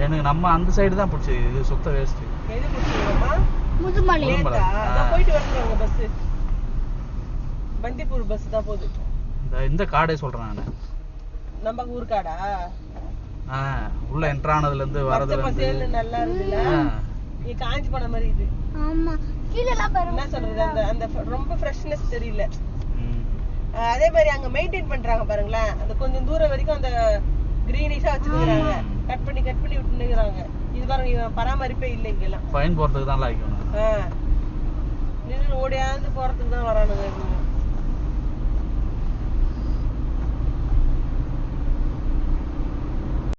எனக்கு நம்ம அந்த சைடு தான் பிடிச்சி இது சுத்த வேஸ்ட். எது பிடிச்சிருக்கோமா? முதுமலை. அதான் போயிட்டு வரணுங்க பஸ். பந்திப்பூர் பஸ் தான் போகுது. இந்த காடே சொல்றேன் நானு. நம்ம ஊர் காடா? உள்ள என்டர் ஆனதுல இருந்து வரது வந்து நல்லா இருக்குல்ல. இது காஞ்சி போன மாதிரி இது. ஆமா. கீழ எல்லாம் பாருங்க. என்ன சொல்றது அந்த அந்த ரொம்ப ஃப்ரெஷ்னஸ் தெரியல. அதே மாதிரி அங்க மெயின்டைன் பண்றாங்க பாருங்களேன். அந்த கொஞ்சம் தூரம் வரைக்கும் அந்த கிரீனிஷா வச்சிருக்காங்க. கட் பண்ணி விட்டுறாங்க. இது பாருங்க பராமரிப்பே இல்ல இங்க எல்லாம். ஃபைன் போறதுக்கு தான் லாய்க்கணும். நின்னு ஓடியாந்து போறதுக்கு தான் வரானுங்க.